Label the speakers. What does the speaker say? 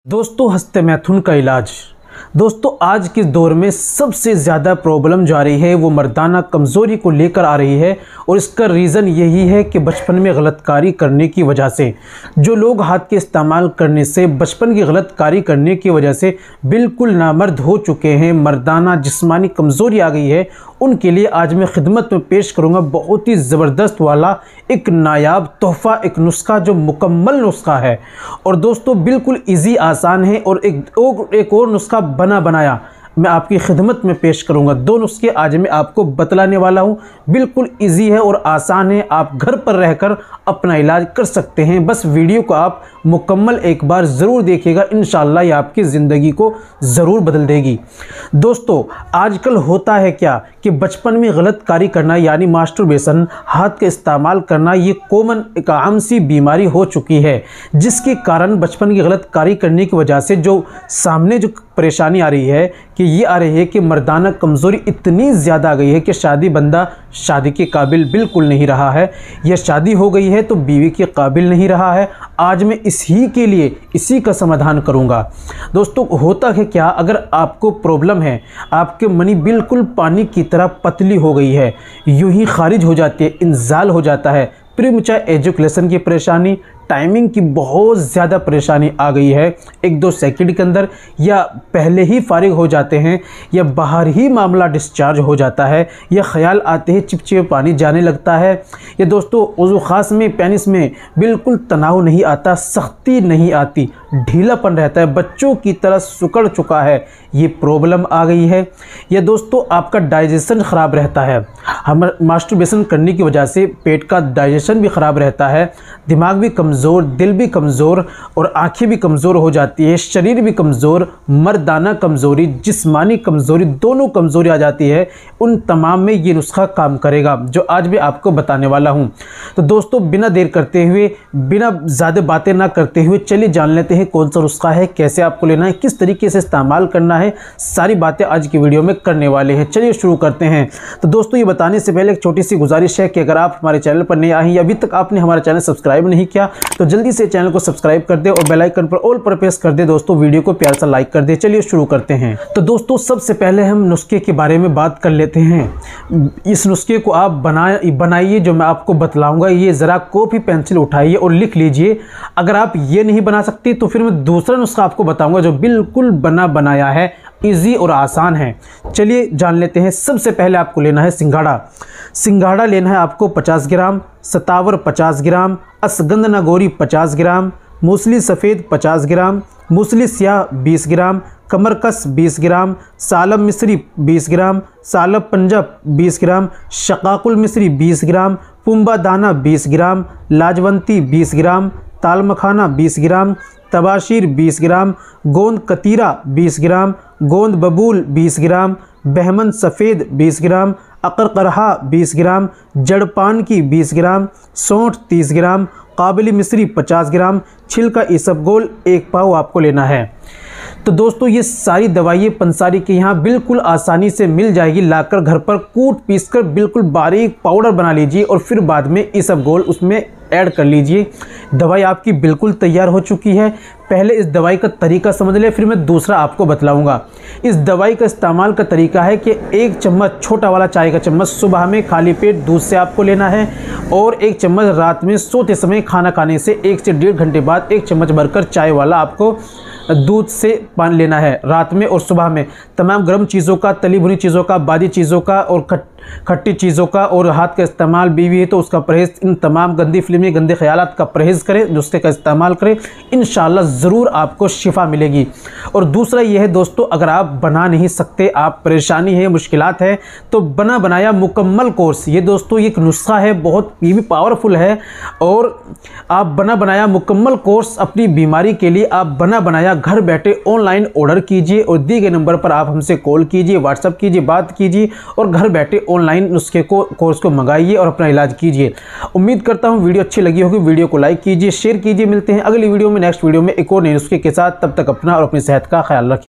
Speaker 1: दोस्तों, हस्ते मैथुन का इलाज। दोस्तों, आज के दौर में सबसे ज़्यादा प्रॉब्लम जो आ रही है वो मर्दाना कमज़ोरी को लेकर आ रही है और इसका रीज़न यही है कि बचपन में गलतकारी करने की वजह से जो लोग हाथ के इस्तेमाल करने से बचपन की गलतकारी करने की वजह से बिल्कुल नामर्द हो चुके हैं, मर्दाना जिस्मानी कमज़ोरी आ गई है, उनके लिए आज मैं खिदमत में पेश करूंगा बहुत ही ज़बरदस्त वाला एक नायाब तोहफ़ा, एक नुस्खा जो मुकम्मल नुस्खा है और दोस्तों बिल्कुल इजी आसान है। और एक और नुस्खा बना बनाया मैं आपकी खिदमत में पेश करूंगा। दो नुस्खे आज मैं आपको बतलाने वाला हूं, बिल्कुल इजी है और आसान है, आप घर पर रहकर अपना इलाज कर सकते हैं। बस वीडियो को आप मुकम्मल एक बार ज़रूर देखिएगा, इंशाअल्लाह ये आपकी ज़िंदगी को ज़रूर बदल देगी। दोस्तों, आजकल होता है क्या कि बचपन में गलतकारी करना यानी मास्टरबेशन, हाथ का इस्तेमाल करना, ये कॉमन एक आम सी बीमारी हो चुकी है, जिसके कारण बचपन की गलतकारी करने की वजह से जो सामने जो परेशानी आ रही है कि ये आ रही है कि मर्दाना कमज़ोरी इतनी ज़्यादा आ गई है कि शादी बंदा शादी के काबिल बिल्कुल नहीं रहा है, या शादी हो गई है तो बीवी के काबिल नहीं रहा है। आज मैं इसी का समाधान करूंगा। दोस्तों, होता है क्या, अगर आपको प्रॉब्लम है, आपके मनी बिल्कुल पानी की तरह पतली हो गई है, यूं ही खारिज हो जाती है, इंजाल हो जाता है, प्रीमैच्योर एजुकेशन की परेशानी, टाइमिंग की बहुत ज़्यादा परेशानी आ गई है 1-2 सेकंड के अंदर, या पहले ही फारिग हो जाते हैं, या बाहर ही मामला डिस्चार्ज हो जाता है, या ख्याल आते ही चिपचिपे पानी जाने लगता है, या दोस्तों वज़ू ख़ास में पेनिस में बिल्कुल तनाव नहीं आता, सख्ती नहीं आती, ढीलापन रहता है, बच्चों की तरह सुकड़ चुका है, ये प्रॉब्लम आ गई है, या दोस्तों आपका डाइजेशन ख़राब रहता है, हम मास्टरबेशन करने की वजह से पेट का डाइजेशन भी ख़राब रहता है, दिमाग भी कमज़ोर, दिल भी कमज़ोर और आंखें भी कमज़ोर हो जाती है, शरीर भी कमज़ोर, मर्दाना कमज़ोरी, जिस्मानी कमज़ोरी, दोनों कमज़ोरी आ जाती है। उन तमाम में ये नुस्खा काम करेगा जो आज मैं आपको बताने वाला हूँ। तो दोस्तों, बिना देर करते हुए, बिना ज़्यादा बातें ना करते हुए चलिए जान लेते हैं कौन सा नुस्खा है, कैसे आपको लेना है, किस तरीके से इस्तेमाल करना है, सारी बातें आज की वीडियो में करने वाले हैं। चलिए शुरू करते हैं। तो दोस्तों, ये बताने से पहले एक छोटी सी गुजारिश है कि अगर आप हमारे चैनल पर नए आए हैं या अभी तक आपने हमारा चैनल सब्सक्राइब नहीं किया तो जल्दी से चैनल को सब्सक्राइब कर दे और बेल आइकन पर ऑल पर प्रेस कर दे। दोस्तों, वीडियो को प्यार सा लाइक कर दे। चलिए शुरू करते हैं। तो दोस्तों, सबसे पहले हम नुस्खे के बारे में बात कर लेते हैं। इस नुस्खे को आप बनाइए जो मैं आपको बतलाऊंगा, ये ज़रा कॉपी पेंसिल उठाइए और लिख लीजिए। अगर आप ये नहीं बना सकते तो फिर मैं दूसरा नुस्खा आपको बताऊंगा जो बिल्कुल बना बनाया है, इजी और आसान है। चलिए जान लेते हैं। सबसे पहले आपको लेना है सिंघाड़ा लेना है आपको 50 ग्राम, सतावर 50 ग्राम, असगंध नागौरी 50 ग्राम, मूसली सफ़ेद 50 ग्राम, मूसली स्याह 20 ग्राम, कमरकस 20 ग्राम, सालब मिस्री 20 ग्राम, सालब पंजाब 20 ग्राम, शकाकुल मिस्री 20 ग्राम, पुम्बा दाना 20 ग्राम, लाजवंती 20 ग्राम, ताल मखाना 20 ग्राम, तबाशीर 20 ग्राम, गोंद कतीरा 20 ग्राम, गोंद बबूल 20 ग्राम, बहमन सफ़ेद 20 ग्राम, अकरकरहा 20 ग्राम, जड़पान की 20 ग्राम, सौंठ 30 ग्राम, काबली मिस्री 50 ग्राम, छिलका इसबगोल 1 पाव आपको लेना है। तो दोस्तों, ये सारी दवाइयाँ पंसारी के यहाँ बिल्कुल आसानी से मिल जाएगी। लाकर घर पर कूट पीस कर बिल्कुल बारीक पाउडर बना लीजिए और फिर बाद में इसबगोल उसमें ऐड कर लीजिए। दवाई आपकी बिल्कुल तैयार हो चुकी है। पहले इस दवाई का तरीका समझ ले, फिर मैं दूसरा आपको बतलाऊंगा। इस दवाई का इस्तेमाल का तरीका है कि 1 चम्मच, छोटा वाला चाय का चम्मच, सुबह में खाली पेट दूध से आपको लेना है और 1 चम्मच रात में सोते समय खाना खाने से 1 से 1.5 घंटे बाद 1 चम्मच भरकर चाय वाला आपको दूध से पानी लेना है रात में और सुबह में। तमाम गर्म चीज़ों का, तली भुनी चीज़ों का, बादी चीज़ों का और खट्टी चीज़ों का और हाथ का इस्तेमाल, बीवी है तो उसका परहेज़, इन तमाम गंदी फिल्में, गंदे ख्यालात का परहेज़ करें, नुस्खे का इस्तेमाल करें, इंशाअल्लाह ज़रूर आपको शिफा मिलेगी। और दूसरा ये है दोस्तों, अगर आप बना नहीं सकते, आप परेशानी है, मुश्किलात है, तो बना बनाया मुकम्मल कोर्स, ये दोस्तों एक नुस्खा है, बहुत ये भी पावरफुल है। और आप बना बनाया मुकम्मल कोर्स अपनी बीमारी के लिए आप बना बनाया घर बैठे ऑनलाइन ऑर्डर कीजिए और दिए गए नंबर पर आप हमसे कॉल कीजिए, व्हाट्सअप कीजिए, बात कीजिए और घर बैठे ऑनलाइन नुस्खे को, कोर्स को मंगाइए और अपना इलाज कीजिए। उम्मीद करता हूँ वीडियो अच्छी लगी होगी। वीडियो को लाइक कीजिए, शेयर कीजिए। मिलते हैं अगली वीडियो में, नेक्स्ट वीडियो में एक और नए नुस्खे के साथ। तब तक अपना और अपनी सेहत का ख्याल रखिए।